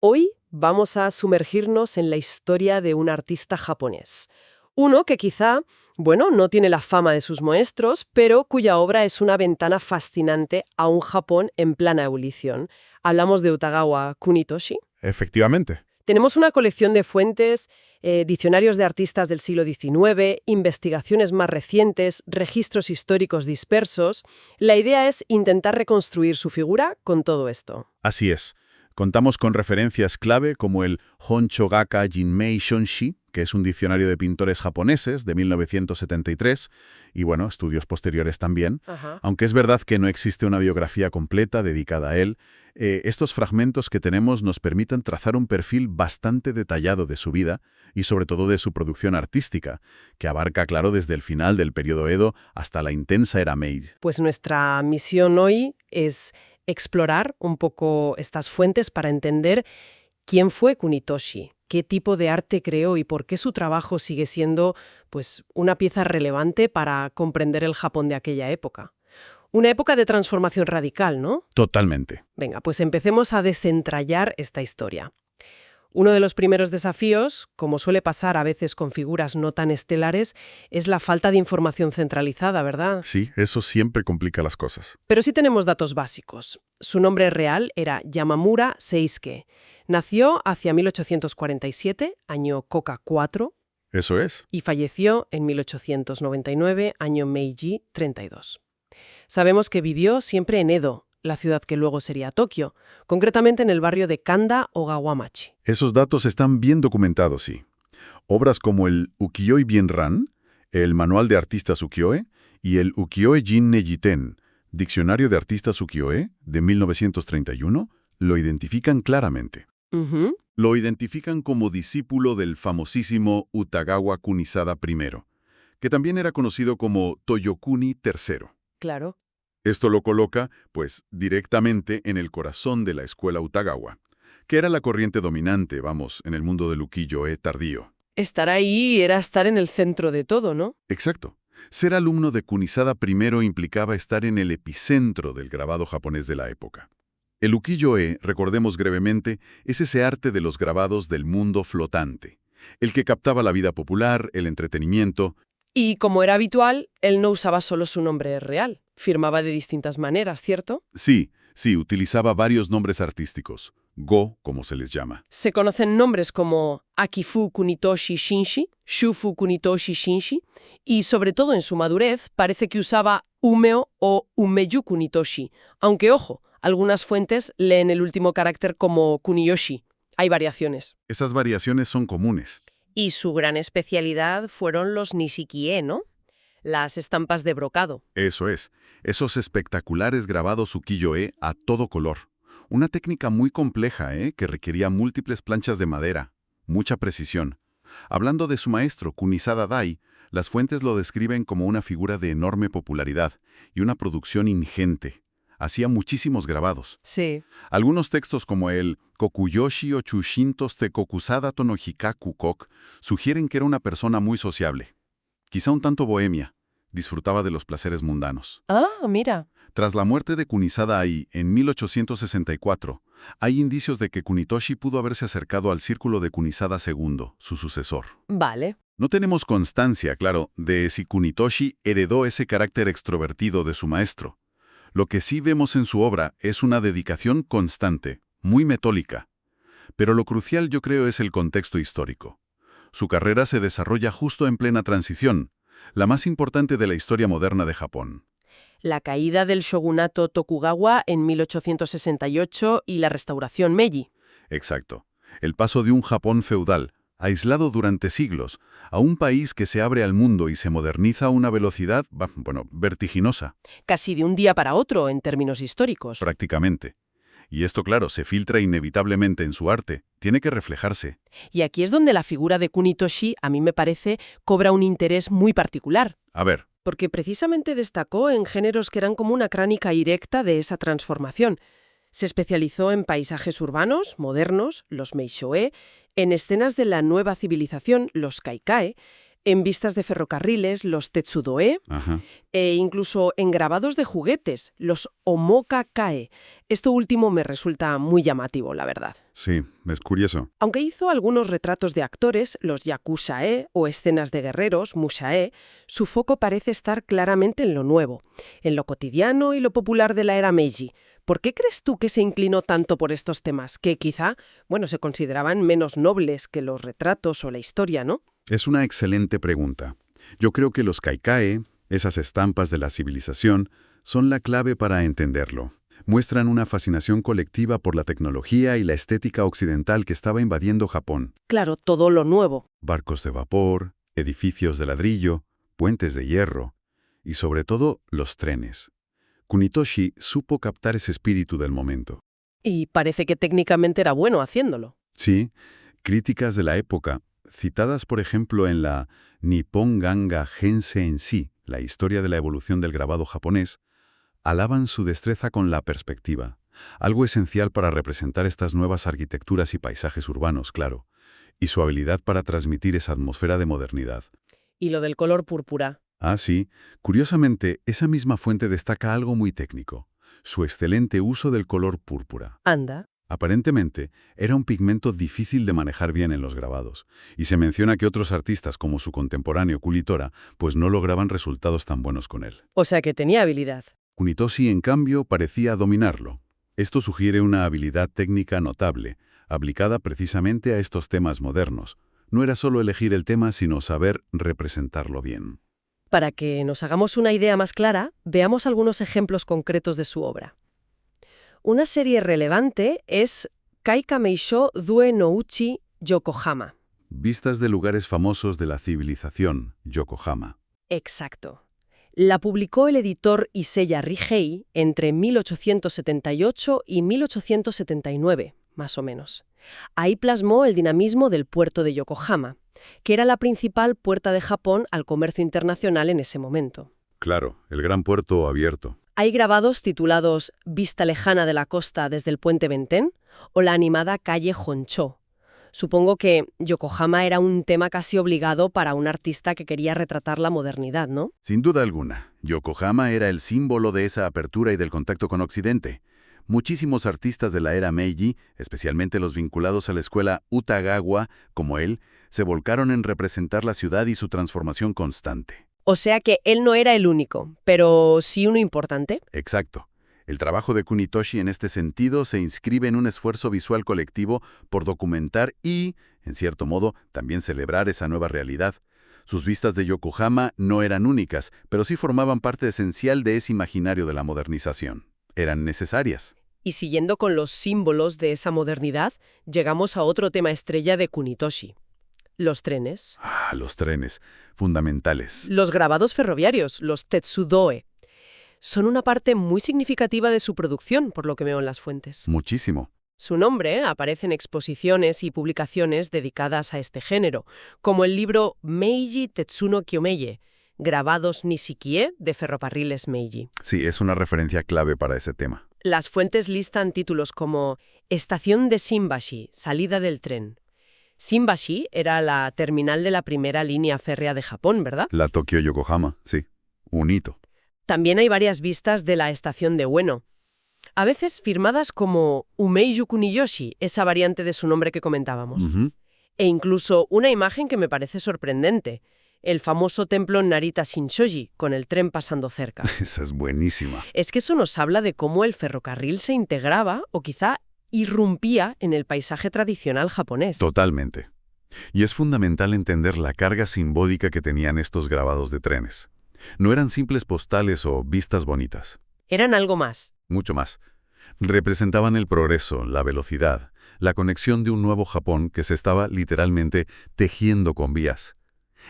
Hoy vamos a sumergirnos en la historia de un artista japonés. Uno que quizá, bueno, no tiene la fama de sus maestros, pero cuya obra es una ventana fascinante a un Japón en plena ebullición. Hablamos de Utagawa Kunitoshi. Efectivamente. Tenemos una colección de fuentes, diccionarios de artistas del siglo XIX, investigaciones más recientes, registros históricos dispersos. La idea es intentar reconstruir su figura con todo esto. Así es. Contamos con referencias clave como el Honchogaka Jinmei Shonshi, que es un diccionario de pintores japoneses de 1973, y bueno, estudios posteriores también. Ajá. Aunque es verdad que no existe una biografía completa dedicada a él, estos fragmentos que tenemos nos permiten trazar un perfil bastante detallado de su vida y sobre todo de su producción artística, que abarca, claro, desde el final del periodo Edo hasta la intensa era Meiji. Pues nuestra misión hoy es explorar un poco estas fuentes para entender quién fue Kunitoshi, qué tipo de arte creó y por qué su trabajo sigue siendo, pues, una pieza relevante para comprender el Japón de aquella época. Una época de transformación radical, ¿no? Totalmente. Venga, pues empecemos a desentrañar esta historia. Uno de los primeros desafíos, como suele pasar a veces con figuras no tan estelares, es la falta de información centralizada, ¿verdad? Sí, eso siempre complica las cosas. Pero sí tenemos datos básicos. Su nombre real era Yamamura Seisuke. Nació hacia 1847, año Koka 4, Eso es. y falleció en 1899, año Meiji 32. Sabemos que vivió siempre en Edo, la ciudad que luego sería Tokio, concretamente en el barrio de Kanda o Gawamachi. Esos datos están bien documentados, sí. Obras como el Ukiyo-e Bienran, el Manual de Artistas Ukiyo-e y el Ukiyo-e Jin-ne Jiten, Diccionario de Artistas Ukiyo-e, de 1931, lo identifican claramente. Ujú. Lo identifican como discípulo del famosísimo Utagawa Kunisada I, que también era conocido como Toyokuni III. Claro. Esto lo coloca, pues, directamente en el corazón de la escuela Utagawa, que era la corriente dominante, vamos, en el mundo del ukiyo-e tardío. Estar ahí era estar en el centro de todo, ¿no? Exacto. Ser alumno de Kunisada I implicaba estar en el epicentro del grabado japonés de la época. El ukiyo-e, recordemos brevemente, es ese arte de los grabados del mundo flotante, el que captaba la vida popular, el entretenimiento. Y como era habitual, él no usaba solo su nombre real, firmaba de distintas maneras, ¿cierto? Sí, utilizaba varios nombres artísticos, go, como se les llama. Se conocen nombres como Akifu Kunitoshi Shinshi, Shufu Kunitoshi Shinshi, y sobre todo en su madurez parece que usaba Umeo o Umeyu Kunitoshi, aunque ojo, algunas fuentes leen el último carácter como Kuniyoshi. Hay variaciones. Esas variaciones son comunes. Y su gran especialidad fueron los nishikie, ¿no? Las estampas de brocado. Eso es, esos espectaculares grabados ukiyo-e a todo color. Una técnica muy compleja, que requería múltiples planchas de madera, mucha precisión. Hablando de su maestro, Kunisada Dai, las fuentes lo describen como una figura de enorme popularidad y una producción ingente. Hacía muchísimos grabados. Sí. Algunos textos como el Kokuyoshi o Chushintos te Kokusada to no Hikaku Kok sugieren que era una persona muy sociable. Quizá un tanto bohemia. Disfrutaba de los placeres mundanos. Ah, mira. Tras la muerte de Kunisada Ai en 1864, hay indicios de que Kunitoshi pudo haberse acercado al círculo de Kunisada II, su sucesor. Vale. No tenemos constancia, claro, de si Kunitoshi heredó ese carácter extrovertido de su maestro. Lo que sí vemos en su obra es una dedicación constante, muy metódica. Pero lo crucial, yo creo, es el contexto histórico. Su carrera se desarrolla justo en plena transición, la más importante de la historia moderna de Japón. La caída del shogunato Tokugawa en 1868 y la restauración Meiji. Exacto. El paso de un Japón feudal, aislado durante siglos, a un país que se abre al mundo y se moderniza a una velocidad, vertiginosa. Casi de un día para otro en términos históricos. Prácticamente. Y esto, claro, se filtra inevitablemente en su arte. Tiene que reflejarse. Y aquí es donde la figura de Kunitoshi, a mí me parece, cobra un interés muy particular. A ver, Porque precisamente destacó en géneros que eran como una crónica directa de esa transformación. Se especializó en paisajes urbanos, modernos, los meishoe, en escenas de la nueva civilización, los kaikae, en vistas de ferrocarriles, los tetsudoe, Ajá. e incluso en grabados de juguetes, los omoka-kae. Esto último me resulta muy llamativo, la verdad. Sí, es curioso. Aunque hizo algunos retratos de actores, los yakuza-e, o escenas de guerreros, musha-e, su foco parece estar claramente en lo nuevo, en lo cotidiano y lo popular de la era Meiji. ¿Por qué crees tú que se inclinó tanto por estos temas, que quizá, se consideraban menos nobles que los retratos o la historia, ¿no? Es una excelente pregunta. Yo creo que los kaikae, esas estampas de la civilización, son la clave para entenderlo. Muestran una fascinación colectiva por la tecnología y la estética occidental que estaba invadiendo Japón. Claro, todo lo nuevo. Barcos de vapor, edificios de ladrillo, puentes de hierro y sobre todo los trenes. Kunitoshi supo captar ese espíritu del momento. Y parece que técnicamente era bueno haciéndolo. Sí, críticas de la época, citadas por ejemplo en la Nippon Ganga Gensei, la historia de la evolución del grabado japonés, alaban su destreza con la perspectiva, algo esencial para representar estas nuevas arquitecturas y paisajes urbanos, claro, y su habilidad para transmitir esa atmósfera de modernidad. Y lo del color púrpura. Ah, sí. Curiosamente, esa misma fuente destaca algo muy técnico, su excelente uso del color púrpura. Anda. Aparentemente, era un pigmento difícil de manejar bien en los grabados, y se menciona que otros artistas como su contemporáneo Kulitora, pues no lograban resultados tan buenos con él. O sea que tenía habilidad. Kunitoshi, en cambio, parecía dominarlo. Esto sugiere una habilidad técnica notable, aplicada precisamente a estos temas modernos. No era solo elegir el tema, sino saber representarlo bien. Para que nos hagamos una idea más clara, veamos algunos ejemplos concretos de su obra. Una serie relevante es Kaikameisho Due no Uchi Yokohama. Vistas de lugares famosos de la civilización, Yokohama. Exacto. La publicó el editor Iseya Rigei entre 1878 y 1879, más o menos. Ahí plasmó el dinamismo del puerto de Yokohama, que era la principal puerta de Japón al comercio internacional en ese momento. Claro, el gran puerto abierto. Hay grabados titulados Vista lejana de la costa desde el puente Benten o la animada calle Honcho. Supongo que Yokohama era un tema casi obligado para un artista que quería retratar la modernidad, ¿no? Sin duda alguna, Yokohama era el símbolo de esa apertura y del contacto con Occidente. Muchísimos artistas de la era Meiji, especialmente los vinculados a la escuela Utagawa, como él, se volcaron en representar la ciudad y su transformación constante. O sea que él no era el único, pero sí uno importante. Exacto. El trabajo de Kunitoshi en este sentido se inscribe en un esfuerzo visual colectivo por documentar y, en cierto modo, también celebrar esa nueva realidad. Sus vistas de Yokohama no eran únicas, pero sí formaban parte esencial de ese imaginario de la modernización. Eran necesarias. Y siguiendo con los símbolos de esa modernidad, llegamos a otro tema estrella de Kunitoshi. Los trenes. Ah, los trenes, fundamentales. Los grabados ferroviarios, los tetsudoe. Son una parte muy significativa de su producción, por lo que veo en las fuentes. Muchísimo. Su nombre aparece en exposiciones y publicaciones dedicadas a este género, como el libro Meiji Tetsuno Kyomeye, Grabados Nishikie de Ferrocarriles Meiji. Sí, es una referencia clave para ese tema. Las fuentes listan títulos como Estación de Shimbashi, salida del tren. Shimbashi era la terminal de la primera línea férrea de Japón, ¿verdad? La Tokio-Yokohama, sí. Un hito. También hay varias vistas de la estación de Ueno, a veces firmadas como Umeiju Kuniyoshi, esa variante de su nombre que comentábamos. E incluso una imagen que me parece sorprendente, el famoso templo Narita Shinshoji, con el tren pasando cerca. Esa es buenísima. Es que eso nos habla de cómo el ferrocarril se integraba o quizá irrumpía en el paisaje tradicional japonés. Totalmente. Y es fundamental entender la carga simbólica que tenían estos grabados de trenes. No eran simples postales o vistas bonitas. Eran algo más. Mucho más. Representaban el progreso, la velocidad, la conexión de un nuevo Japón que se estaba literalmente tejiendo con vías.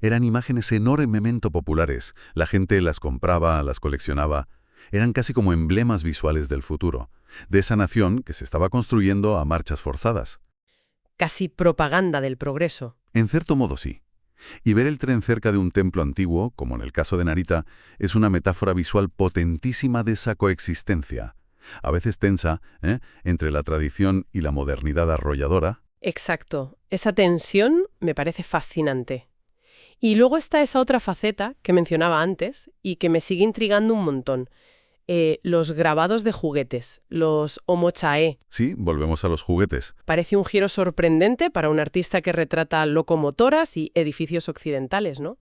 Eran imágenes enormemente populares. La gente las compraba, las coleccionaba. Eran casi como emblemas visuales del futuro, de esa nación que se estaba construyendo a marchas forzadas. Casi propaganda del progreso. En cierto modo sí. Y ver el tren cerca de un templo antiguo, como en el caso de Narita, es una metáfora visual potentísima de esa coexistencia, a veces tensa, entre la tradición y la modernidad arrolladora. Exacto. Esa tensión me parece fascinante. Y luego está esa otra faceta que mencionaba antes y que me sigue intrigando un montón. Los grabados de juguetes, los omochae. Sí, volvemos a los juguetes. Parece un giro sorprendente para un artista que retrata locomotoras y edificios occidentales, ¿no?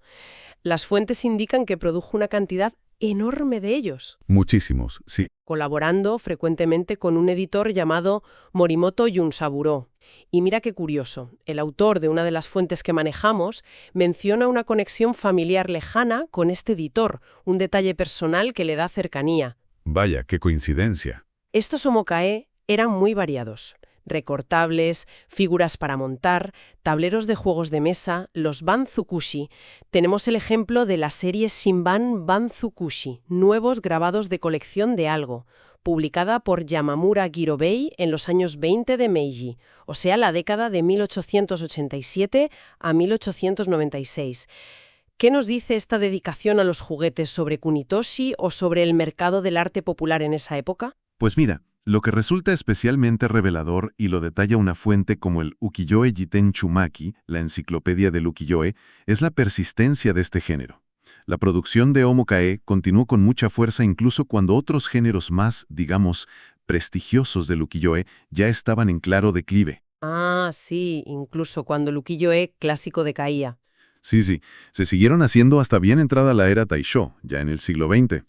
Las fuentes indican que produjo una cantidad enorme de ellos, Muchísimos, sí. colaborando frecuentemente con un editor llamado Morimoto Junsaburo. Y mira qué curioso, el autor de una de las fuentes que manejamos menciona una conexión familiar lejana con este editor, un detalle personal que le da cercanía. Vaya, qué coincidencia. Estos omokae eran muy variados. Recortables, figuras para montar, tableros de juegos de mesa, los banzukushi. Tenemos el ejemplo de la serie Shinban Banzukushi, nuevos grabados de colección de algo, publicada por Yamamura Girobei en los años 20 de Meiji, o sea, la década de 1887 a 1896. ¿Qué nos dice esta dedicación a los juguetes sobre Kunitoshi o sobre el mercado del arte popular en esa época? Pues mira, lo que resulta especialmente revelador y lo detalla una fuente como el Ukiyo-e Jiten Chumaki, la enciclopedia del ukiyo-e, es la persistencia de este género. La producción de omokae continuó con mucha fuerza incluso cuando otros géneros más, digamos, prestigiosos del ukiyo-e ya estaban en claro declive. Ah, sí, incluso cuando el ukiyo-e clásico decaía. Sí, se siguieron haciendo hasta bien entrada la era Taisho, ya en el siglo XX.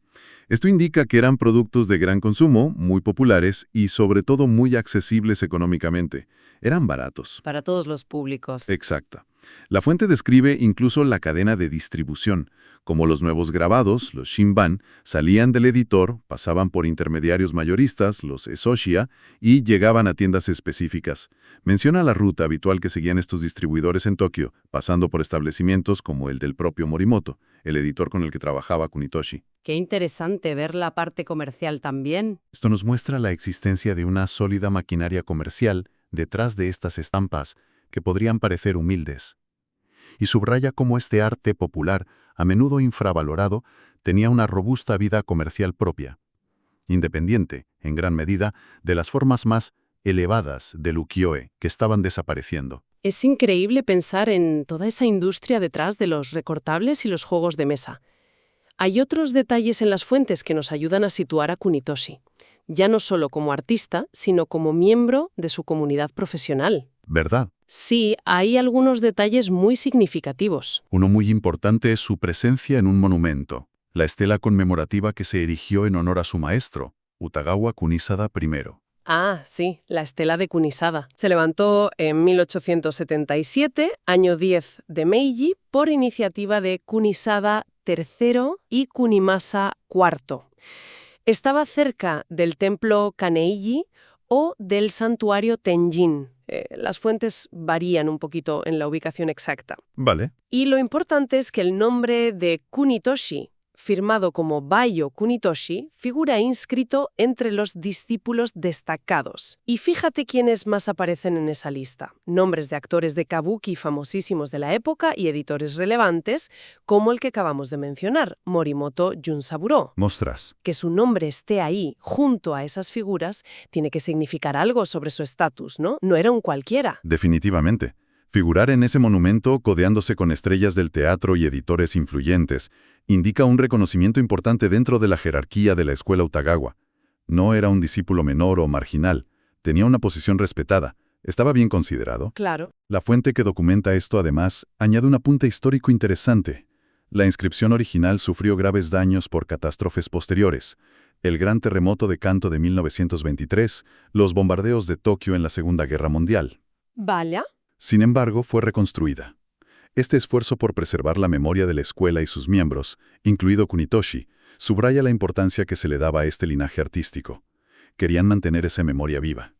Esto indica que eran productos de gran consumo, muy populares y sobre todo muy accesibles económicamente. Eran baratos. Para todos los públicos. Exacto. La fuente describe incluso la cadena de distribución, como los nuevos grabados, los Shinban, salían del editor, pasaban por intermediarios mayoristas, los Esoshia, y llegaban a tiendas específicas. Menciona la ruta habitual que seguían estos distribuidores en Tokio, pasando por establecimientos como el del propio Morimoto, el editor con el que trabajaba Kunitoshi. Qué interesante ver la parte comercial también. Esto nos muestra la existencia de una sólida maquinaria comercial detrás de estas estampas que podrían parecer humildes. Y subraya cómo este arte popular, a menudo infravalorado, tenía una robusta vida comercial propia, independiente, en gran medida, de las formas más elevadas del ukiyo-e que estaban desapareciendo. Es increíble pensar en toda esa industria detrás de los recortables y los juegos de mesa. Hay otros detalles en las fuentes que nos ayudan a situar a Kunitoshi, ya no solo como artista, sino como miembro de su comunidad profesional. ¿Verdad? Sí, hay algunos detalles muy significativos. Uno muy importante es su presencia en un monumento, la estela conmemorativa que se erigió en honor a su maestro, Utagawa Kunisada I. Ah, sí, la estela de Kunisada. Se levantó en 1877, año 10 de Meiji, por iniciativa de Kunisada III y Kunimasa IV. Estaba cerca del templo Kaneiji o del santuario Tenjin. Las fuentes varían un poquito en la ubicación exacta. Vale. Y lo importante es que el nombre de Kunitoshi, firmado como Baiyo Kunitoshi, figura inscrito entre los discípulos destacados. Y fíjate quiénes más aparecen en esa lista. Nombres de actores de kabuki famosísimos de la época y editores relevantes, como el que acabamos de mencionar, Morimoto Junsaburo. Mostras. Que su nombre esté ahí, junto a esas figuras, tiene que significar algo sobre su estatus, ¿no? No era un cualquiera. Definitivamente. Figurar en ese monumento, codeándose con estrellas del teatro y editores influyentes, indica un reconocimiento importante dentro de la jerarquía de la escuela Utagawa. No era un discípulo menor o marginal, tenía una posición respetada, estaba bien considerado. Claro. La fuente que documenta esto, además, añade un apunte histórico interesante. La inscripción original sufrió graves daños por catástrofes posteriores. El gran terremoto de Kanto de 1923, los bombardeos de Tokio en la Segunda Guerra Mundial. Vaya. Sin embargo, fue reconstruida. Este esfuerzo por preservar la memoria de la escuela y sus miembros, incluido Kunitoshi, subraya la importancia que se le daba a este linaje artístico. Querían mantener esa memoria viva.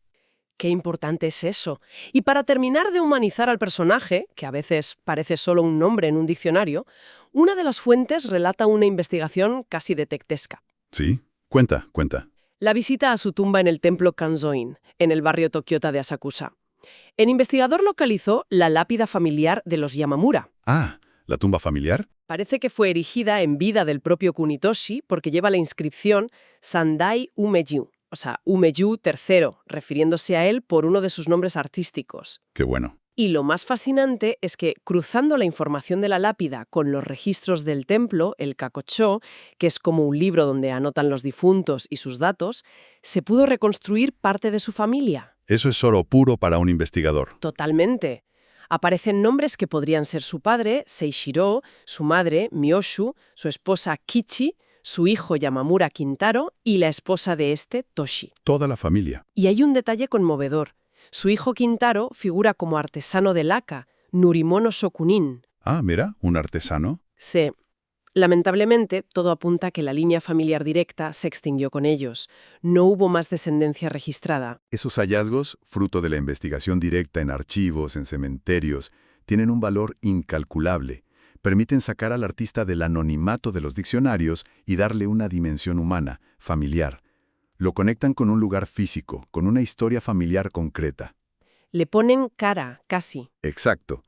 Qué importante es eso. Y para terminar de humanizar al personaje, que a veces parece solo un nombre en un diccionario, una de las fuentes relata una investigación casi detectivesca. ¿Sí? Cuenta. La visita a su tumba en el templo Kanzoin, en el barrio tokiota de Asakusa. El investigador localizó la lápida familiar de los Yamamura. Ah, ¿la tumba familiar? Parece que fue erigida en vida del propio Kunitoshi porque lleva la inscripción Sandai Umeju, o sea, Umeju III, refiriéndose a él por uno de sus nombres artísticos. Qué bueno. Y lo más fascinante es que, cruzando la información de la lápida con los registros del templo, el Kakocho, que es como un libro donde anotan los difuntos y sus datos, se pudo reconstruir parte de su familia. Eso es oro puro para un investigador. Totalmente. Aparecen nombres que podrían ser su padre, Seishiro, su madre, Myoshu, su esposa, Kichi, su hijo, Yamamura Kintaro, y la esposa de este, Toshi. Toda la familia. Y hay un detalle conmovedor. Su hijo Kintaro figura como artesano de laca, Nurimono Shokunin. Ah, mira, un artesano. Sí. Lamentablemente, todo apunta a que la línea familiar directa se extinguió con ellos. No hubo más descendencia registrada. Esos hallazgos, fruto de la investigación directa en archivos, en cementerios, tienen un valor incalculable. Permiten sacar al artista del anonimato de los diccionarios y darle una dimensión humana, familiar. Lo conectan con un lugar físico, con una historia familiar concreta. Le ponen cara, casi. Exacto.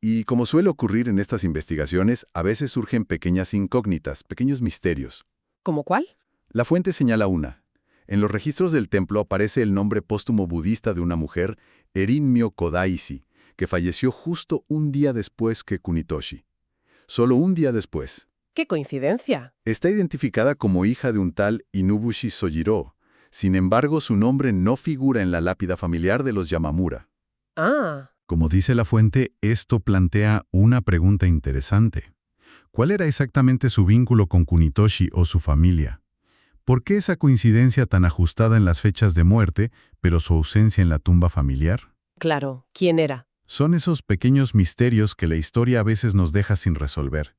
Y como suele ocurrir en estas investigaciones, a veces surgen pequeñas incógnitas, pequeños misterios. ¿Cómo cuál? La fuente señala una. En los registros del templo aparece el nombre póstumo budista de una mujer, Erinmyo Kodaisi, que falleció justo un día después que Kunitoshi. Solo un día después. ¡Qué coincidencia! Está identificada como hija de un tal Inubushi Sojiro. Sin embargo, su nombre no figura en la lápida familiar de los Yamamura. Ah, Como dice la fuente, esto plantea una pregunta interesante. ¿Cuál era exactamente su vínculo con Kunitoshi o su familia? ¿Por qué esa coincidencia tan ajustada en las fechas de muerte, pero su ausencia en la tumba familiar? claro. ¿Quién era? Son esos pequeños misterios que la historia a veces nos deja sin resolver.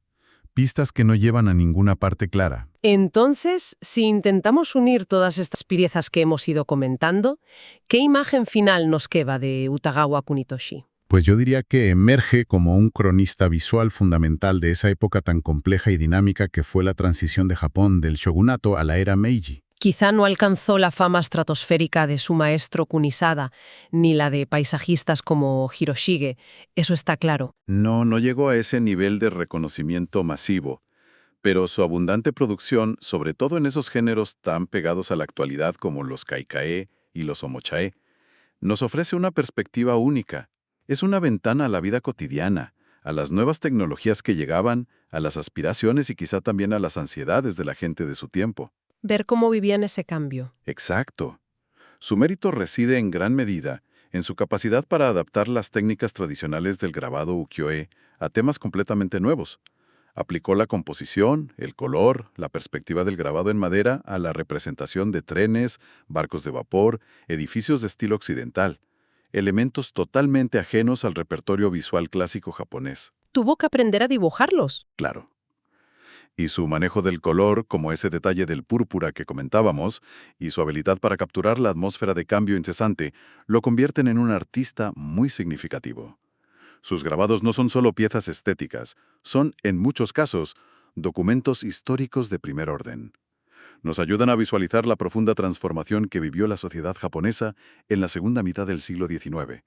Pistas que no llevan a ninguna parte clara. Entonces, si intentamos unir todas estas piezas que hemos ido comentando, ¿qué imagen final nos queda de Utagawa Kunitoshi? Pues yo diría que emerge como un cronista visual fundamental de esa época tan compleja y dinámica que fue la transición de Japón del shogunato a la era Meiji. Quizá no alcanzó la fama estratosférica de su maestro Kunisada, ni la de paisajistas como Hiroshige, eso está claro. No llegó a ese nivel de reconocimiento masivo, pero su abundante producción, sobre todo en esos géneros tan pegados a la actualidad como los kaikae y los omochae, nos ofrece una perspectiva única. Es una ventana a la vida cotidiana, a las nuevas tecnologías que llegaban, a las aspiraciones y quizá también a las ansiedades de la gente de su tiempo. Ver cómo vivían ese cambio. Exacto. Su mérito reside en gran medida en su capacidad para adaptar las técnicas tradicionales del grabado ukiyo-e a temas completamente nuevos. Aplicó la composición, el color, la perspectiva del grabado en madera a la representación de trenes, barcos de vapor, edificios de estilo occidental, elementos totalmente ajenos al repertorio visual clásico japonés. Tuvo que aprender a dibujarlos. Claro. Y su manejo del color, como ese detalle del púrpura que comentábamos, y su habilidad para capturar la atmósfera de cambio incesante, lo convierten en un artista muy significativo. Sus grabados no son solo piezas estéticas, son, en muchos casos, documentos históricos de primer orden. Nos ayudan a visualizar la profunda transformación que vivió la sociedad japonesa en la segunda mitad del siglo XIX.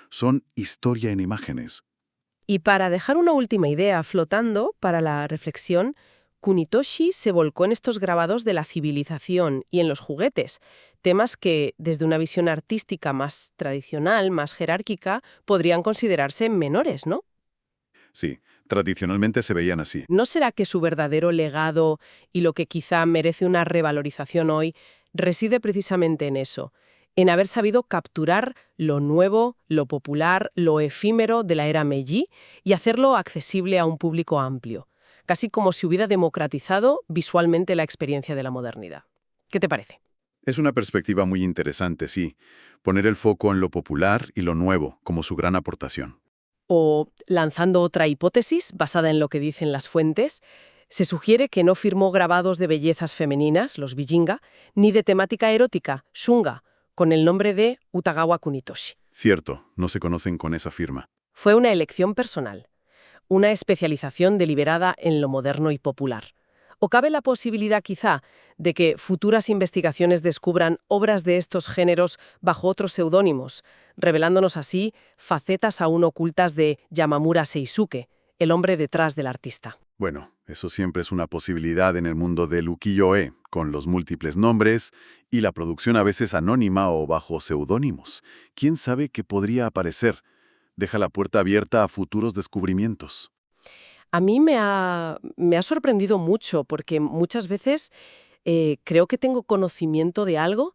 Son historia en imágenes. Y para dejar una última idea flotando para la reflexión, Kunitoshi se volcó en estos grabados de la civilización y en los juguetes, temas que, desde una visión artística más tradicional, más jerárquica, podrían considerarse menores, ¿no? Sí, tradicionalmente se veían así. ¿No será que su verdadero legado y lo que quizá merece una revalorización hoy reside precisamente en eso? En haber sabido capturar lo nuevo, lo popular, lo efímero de la era Meiji y hacerlo accesible a un público amplio, casi como si hubiera democratizado visualmente la experiencia de la modernidad. ¿Qué te parece? Es una perspectiva muy interesante, sí. Poner el foco en lo popular y lo nuevo como su gran aportación. O, lanzando otra hipótesis basada en lo que dicen las fuentes, se sugiere que no firmó grabados de bellezas femeninas, los bijinga, ni de temática erótica, shunga, con el nombre de Utagawa Kunitoshi. Cierto, no se conocen con esa firma. Fue una elección personal, una especialización deliberada en lo moderno y popular. ¿O cabe la posibilidad, quizá, de que futuras investigaciones descubran obras de estos géneros bajo otros seudónimos, revelándonos así facetas aún ocultas de Yamamura Seisuke, el hombre detrás del artista? Bueno, eso siempre es una posibilidad en el mundo del ukiyo-e, con los múltiples nombres y la producción a veces anónima o bajo seudónimos. ¿Quién sabe qué podría aparecer? deja la puerta abierta a futuros descubrimientos. A mí me ha sorprendido mucho porque muchas veces creo que tengo conocimiento de algo,